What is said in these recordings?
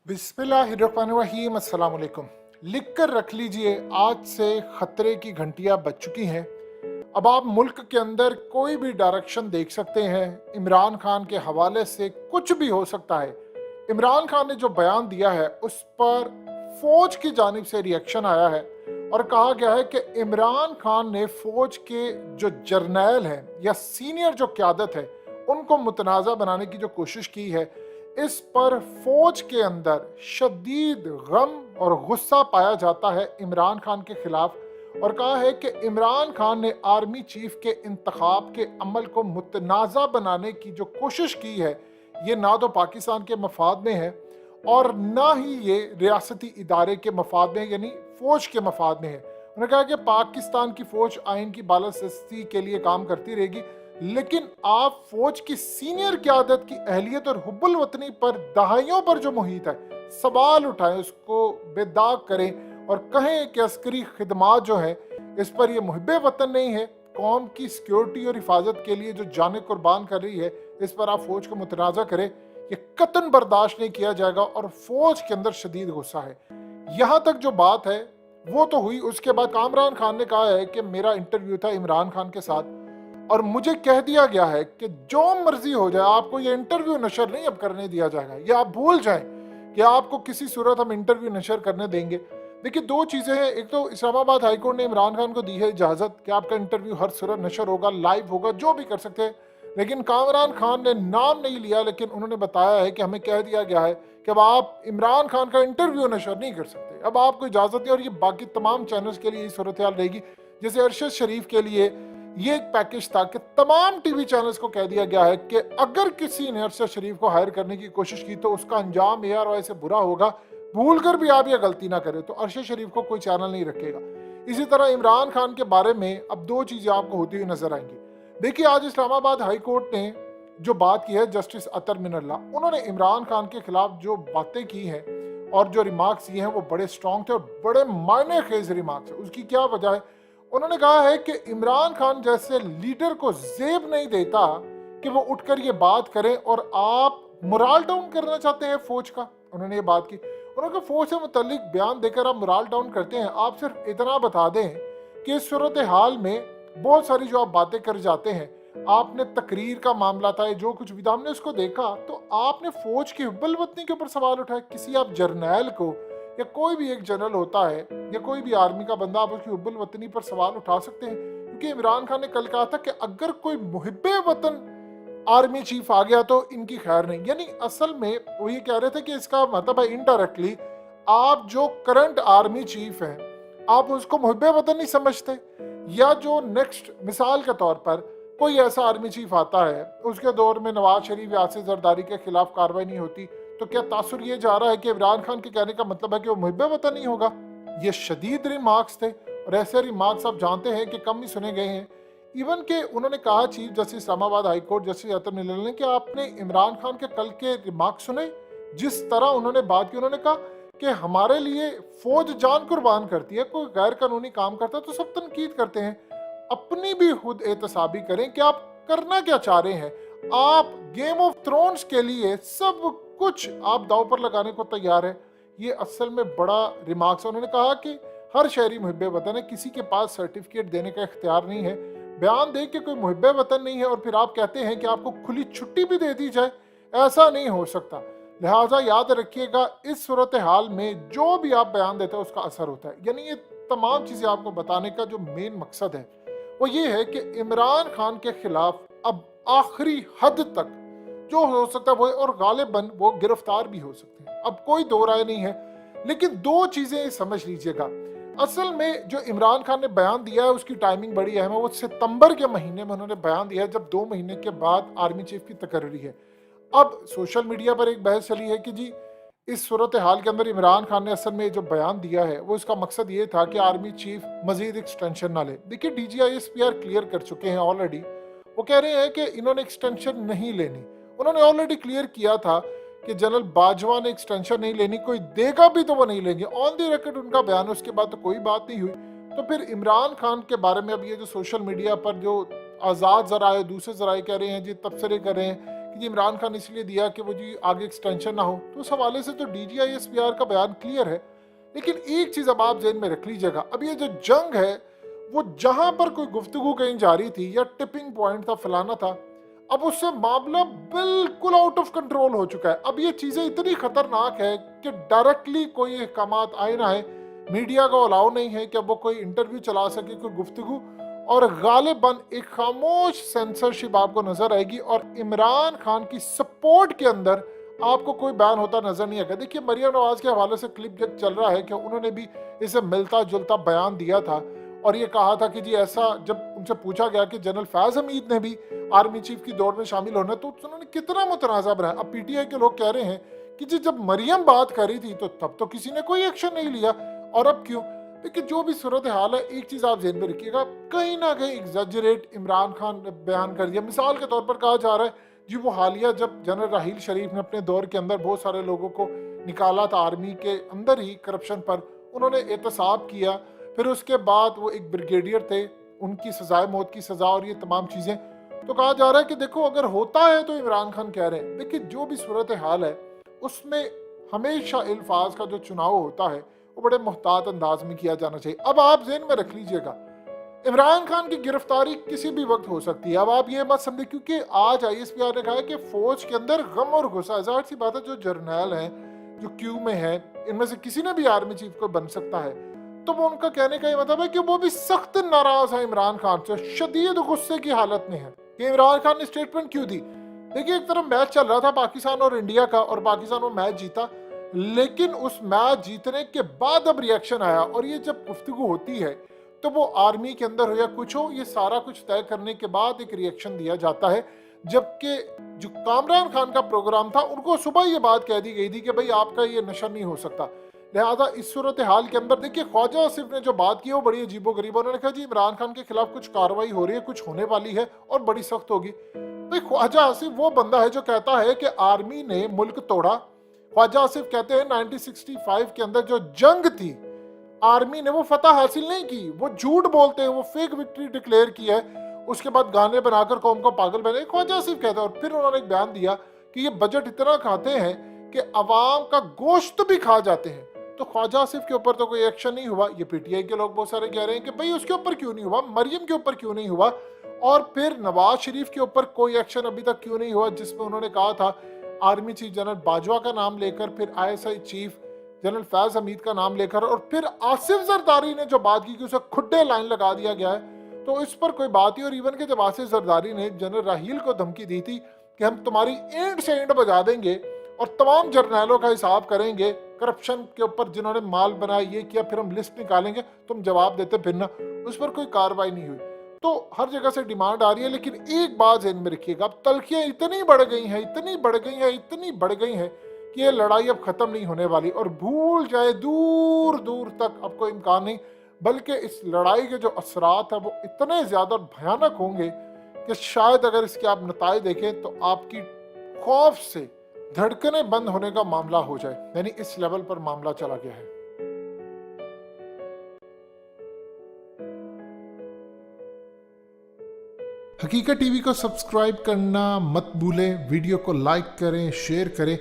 बिस्मिल्लाहिर्रहमानिर्रहीम, अस्सलाम वालेकुम। लिख कर रख लीजिए, आज से खतरे की घंटियां बज चुकी हैं। अब आप मुल्क के अंदर कोई भी डायरेक्शन देख सकते हैं। इमरान खान के हवाले से कुछ भी हो सकता है। इमरान खान ने जो बयान दिया है उस पर फौज की जानिब से रिएक्शन आया है और कहा गया है कि इमरान खान ने फौज के जो जर्नैल हैं या सीनियर जो क़यादत है उनको मुतनाज़ा बनाने की जो कोशिश की है, इस पर फौज के अंदर शदीद गम और गुस्सा पाया जाता है इमरान खान के खिलाफ। और कहा है कि इमरान खान ने आर्मी चीफ के इंतखाब के अमल को मुतनाज़ा बनाने की जो कोशिश की है, ये ना तो पाकिस्तान के मफाद में है और ना ही ये रियासती इदारे के मफाद में, यानी फौज के मफाद में है। उन्होंने कहा कि पाकिस्तान की फौज आइन की बालादस्ती के लिए काम करती रहेगी, लेकिन आप फौज की सीनियर क़यादत की अहलियत और हुब्बुल वतनी पर दहाइयों पर जो मुहित है, सवाल उठाएं, उसको बेदाग करें और कहें कि अस्करी खिदमात जो है इस पर यह मुहिब्बे वतन नहीं है। कौम की सिक्योरिटी और हिफाजत के लिए जो जाने कुर्बान कर रही है, इस पर आप फौज को मुतनाज़ा करें, ये कतन बर्दाश्त नहीं किया जाएगा। और फौज के अंदर शदीद गुस्सा है। यहाँ तक जो बात है वो तो हुई। उसके बाद कामरान खान ने कहा है कि मेरा इंटरव्यू था इमरान खान के साथ और मुझे कह दिया गया है कि जो मर्जी हो जाए, आपको ये इंटरव्यू नशर नहीं अब करने दिया जाएगा। ये आप भूल जाएं कि आपको किसी सूरत हम इंटरव्यू नशर करने देंगे। देखिए, दो चीज़ें हैं। एक तो इस्लामाबाद हाई कोर्ट ने इमरान खान को दी है इजाज़त कि आपका इंटरव्यू हर सूरत नशर होगा, लाइव होगा, जो भी कर सकते हैं। लेकिन कामरान खान ने नाम नहीं लिया, लेकिन उन्होंने बताया है कि हमें कह दिया गया है कि अब आप इमरान खान का इंटरव्यू नशर नहीं कर सकते, अब आपको इजाज़त नहीं। और ये बाकी तमाम चैनल्स के लिए यही सूरत हाल रहेगी। जैसे अरशद शरीफ के लिए ये एक पैकेज था कि तमाम टीवी चैनल्स को कह दिया गया है कि अगर किसी ने अरशद शरीफ को हायर करने की कोशिश की तो उसका अंजाम ARY से बुरा होगा, भूल कर भी आप ये गलती ना करें। तो अरशद शरीफ को कोई चैनल नहीं रखेगा। इसी तरह इमरान खान के बारे में अब दो चीज़ें आपको होती हुई नजर आएंगी। देखिए, आज इस्लामाबाद हाई कोर्ट ने जो बात की है, जस्टिस अतर मिनल्ला, उन्होंने इमरान खान के खिलाफ जो बातें की हैं और जो रिमार्क्स दिए हैं वो बड़े स्ट्रॉन्ग थे और बड़े मायने खेज रिमार्क्स है। उसकी क्या वजह है? उन्होंने कहा है कि इमरान खान जैसे लीडर को जेब नहीं देता कि वो उठकर ये बात करें और आप मोराल डाउन करना चाहते हैं फौज का। उन्होंने ये बात की। उन्होंने कहा फौज से मुतल्लिक बयान देकर आप मोराल डाउन करते हैं। आप सिर्फ इतना बता दें कि इस सूरत हाल में बहुत सारी जो आप बातें कर जाते हैं, आपने तकरीर का मामला था, जो कुछ भी था, हमने उसको देखा, तो आपने फौज की हुब्बुल वतनी के ऊपर सवाल उठाए। किसी आप जर्नैल को या कोई भी एक जनरल होता है या कोई भी आर्मी का बंदा, आप उसकी हुब्बुल वतनी पर सवाल उठा सकते हैं। क्योंकि इमरान खान ने कल कहा था कि अगर कोई मुहिब्बे वतन आर्मी चीफ आ गया तो इनकी खैर नहीं। यानी असल में वो ये कह रहे थे कि इसका मतलब है इनडायरेक्टली आप जो करंट आर्मी चीफ हैं, आप उसको मुहिब्बे वतन नहीं समझते। या जो नेक्स्ट मिसाल के तौर पर कोई ऐसा आर्मी चीफ आता है, उसके दौर में नवाज शरीफ या आसिफ जरदारी के खिलाफ कार्रवाई नहीं होती, तो क्या तासुर ये जा रहा है कि इमरान खान के कहने का मतलब है कि वो मुहिब्बे वतन नहीं होगा? ये शदीद रिमार्क्स थे और ऐसे रिमार्क्स आप जानते हैं कि कम ही सुने गए हैं। इवन के उन्होंने कहा, chief justice Islamabad high court justice Athar Minallah ने, कि आपने इमरान खान के कल के रिमार्क्स सुने, जिस तरह उन्होंने बात की। उन्होंने कहा कि हमारे लिए फौज जान कुर्बान करती है, कोई गैर कानूनी काम करता है तो सब तनकीद करते हैं। अपनी भी खुद एहतसाबी करें कि आप करना क्या चाह रहे हैं। आप गेम ऑफ थ्रोन्स के लिए सब कुछ आप दाव पर लगाने को तैयार है। ये असल में बड़ा रिमार्क्स है। उन्होंने कहा कि हर शहरी मुहिब्बे वतन है, किसी के पास सर्टिफिकेट देने का इख्तियार नहीं है। बयान दे के कोई मुहिब्बे वतन नहीं है और फिर आप कहते हैं कि आपको खुली छुट्टी भी दे दी जाए, ऐसा नहीं हो सकता। लिहाजा याद रखिएगा, इस सूरत हाल में जो भी आप बयान देते हैं उसका असर होता है। यानी ये तमाम चीज़ें आपको बताने का जो मेन मकसद है वो ये है कि इमरान खान के खिलाफ अब आखिरी हद तक जो हो सकता है वो, और गालिबन वो गिरफ्तार भी हो सकते हैं, अब कोई दो राय नहीं है। लेकिन दो चीज़ें समझ लीजिएगा, असल में जो इमरान खान ने बयान दिया है उसकी टाइमिंग बड़ी अहम है। वो सितंबर के महीने में उन्होंने बयान दिया है, जब 2 महीने के बाद आर्मी चीफ की तकर्री है। अब सोशल मीडिया पर एक बहस चली है कि जी इस सूरत हाल के अंदर इमरान खान ने असल में जो बयान दिया है वो इसका मकसद ये था कि आर्मी चीफ मजीद एक्सटेंशन ना ले। देखिए, DGI SPR क्लियर कर चुके हैं ऑलरेडी। वो कह रहे हैं कि इन्होंने एक्सटेंशन नहीं लेनी। उन्होंने ऑलरेडी क्लियर किया था कि जनरल बाजवा ने एक्सटेंशन नहीं लेनी, कोई देगा भी तो वो नहीं लेंगे। ऑन द रिकॉर्ड उनका बयान, उसके बाद तो कोई बात नहीं हुई। तो फिर इमरान खान के बारे में अब ये जो सोशल मीडिया पर जो आज़ाद ज़राए, दूसरे ज़राए कह रहे हैं, जी तबसरे कर रहे हैं कि जी इमरान खान इसलिए दिया कि वो जी आगे एक्सटेंशन ना हो, तो उस हवाले से तो DGISPR का बयान क्लियर है। लेकिन एक चीज अब आप जेहन में रख लीजिएगा, अब ये जो जंग है वो जहां पर कोई गुफ्तगू कहीं जारी थी या टिपिंग पॉइंट था, फलाना था, अब उससे मामला बिल्कुल आउट ऑफ कंट्रोल हो चुका है। अब ये चीजें इतनी खतरनाक है कि डायरेक्टली कोई अहकामात आए ना आए, मीडिया को अलाउ नहीं है कि अब वो कोई इंटरव्यू चला सके, कोई गुफ्तगू, और गालिबन एक खामोश सेंसरशिप आपको नजर आएगी और इमरान खान की सपोर्ट के अंदर आपको कोई बयान होता नजर नहीं आएगा। देखिए मरियम नवाज के हवाले से क्लिप चल रहा है कि उन्होंने भी इसे मिलता जुलता बयान दिया था और ये कहा था कि जी ऐसा, जब उनसे पूछा गया कि जनरल फैज हमीद ने भी आर्मी चीफ की दौड़ में शामिल होना, तो उन्होंने कितना मुतनाज़ा बनाया। अब PTI के लोग कह रहे हैं कि जी जब मरियम बात करी थी तो तब तो किसी ने कोई एक्शन नहीं लिया, और अब क्यों? देखिए जो भी सूरत हाल है, एक चीज आप ज़हन में रखिएगा, कहीं ना कहीं एग्जैजरेट इमरान खान ने बयान कर दिया। मिसाल के तौर पर कहा जा रहा है जी वो हालिया जब जनरल राहील शरीफ ने अपने दौर के अंदर बहुत सारे लोगों को निकाला था आर्मी के अंदर ही करप्शन पर, उन्होंने एहतसाब किया, फिर उसके बाद वो एक ब्रिगेडियर थे, उनकी सजाए मौत की सजा और ये तमाम चीजें, तो कहा जा रहा है कि देखो अगर होता है तो इमरान खान कह रहे हैं। देखिए जो भी सूरत हाल है उसमें हमेशा अल्फाज का जो चुनाव होता है वो बड़े मुहतात अंदाज में किया जाना चाहिए। अब आप ज़हन में रख लीजिएगा, इमरान खान की गिरफ्तारी किसी भी वक्त हो सकती है। अब आप ये मत समझे क्योंकि आज ISPR ने कहा है कि फौज के अंदर गम और गुस्सा, जाहिर सी बात है जो जर्नैल हैं जो क्यू में है, इनमें से किसी ने भी आर्मी चीफ को बन सकता है, तो वो उनका कहने का ये मतलब है कि वो भी सख्त नाराज है इमरान खान से, शदीद गुस्से की हालत में है कि इमरान खान ने स्टेटमेंट क्यों दी। देखिए एक तरफ मैच चल रहा था पाकिस्तान और इंडिया का, और पाकिस्तान वो मैच जीता, लेकिन उस मैच जीतने के बाद अब रिएक्शन आया, और ये जब गुफ्तगू होती है तो वो आर्मी के अंदर हो या कुछ हो, ये सारा कुछ तय करने के बाद एक रिएक्शन दिया जाता है। जबकि जो कामरान खान का प्रोग्राम था उनको सुबह ये बात कह दी गई थी कि भाई आपका ये नशर नहीं हो सकता। लिहाजा इस सूरत हाल के अंदर देखिए ख्वाजा आसिफ ने जो बात की वो बड़ी अजीबो गरीब, उन्होंने कहा जी इमरान खान के खिलाफ कुछ कार्रवाई हो रही है, कुछ होने वाली है और बड़ी सख्त होगी। भाई ख्वाजा आसिफ वो बंदा है जो कहता है कि आर्मी ने मुल्क तोड़ा। ख्वाजा आसिफ कहते हैं 1965 के अंदर जो जंग थी आर्मी ने वो फतह हासिल नहीं की, वो झूठ बोलते हैं, वो फेक विक्ट्री डिक्लेयर की है, उसके बाद गाने बनाकर कौम को पागल बने, ख्वाजा आसिफ कहते हैं। और फिर उन्होंने एक बयान दिया कि ये बजट इतना खाते हैं कि अवाम का गोश्त भी खा जाते हैं। तो ख्वाजा आसिफ के ऊपर तो कोई एक्शन नहीं हुआ। ये PTI के लोग बहुत सारे कह रहे हैं कि भाई उसके ऊपर क्यों नहीं हुआ, मरियम के ऊपर क्यों नहीं हुआ, और फिर नवाज शरीफ के ऊपर कोई एक्शन अभी तक क्यों नहीं हुआ, जिसमें उन्होंने कहा था आर्मी चीफ जनरल बाजवा का नाम लेकर, फिर ISI chief general Faiz Hamid का नाम लेकर, और फिर आसिफ जरदारी ने जो बात की कि उसे खुड्डे लाइन लगा दिया गया है, तो इस पर कोई बात ही। और इवन के जब आसिफ जरदारी ने जनरल राहील को धमकी दी थी कि हम तुम्हारी एंड से एंड बजा देंगे और तमाम जर्नैलों का हिसाब करेंगे करप्शन के ऊपर जिन्होंने माल बनाया, ये किया, फिर हम लिस्ट निकालेंगे, तुम जवाब देते फिर ना, उस पर कोई कार्रवाई नहीं हुई। तो हर जगह से डिमांड आ रही है, लेकिन एक बात ध्यान में रखिएगा, अब तलखियां इतनी बढ़ गई हैं, इतनी बढ़ गई हैं, इतनी बढ़ गई हैं कि ये लड़ाई अब खत्म नहीं होने वाली, और भूल जाए दूर दूर तक अब कोई इम्कान नहीं, बल्कि इस लड़ाई के जो असरात है वो इतने ज्यादा भयानक होंगे कि शायद अगर इसके आप नताए देखें तो आपकी खौफ से धड़कने बंद होने का मामला हो जाए, यानी इस लेवल पर मामला चला गया है। हकीकत टीवी को सब्सक्राइब करना मत भूलें, वीडियो को लाइक करें, शेयर करें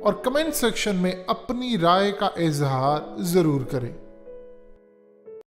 और कमेंट सेक्शन में अपनी राय का इजहार जरूर करें।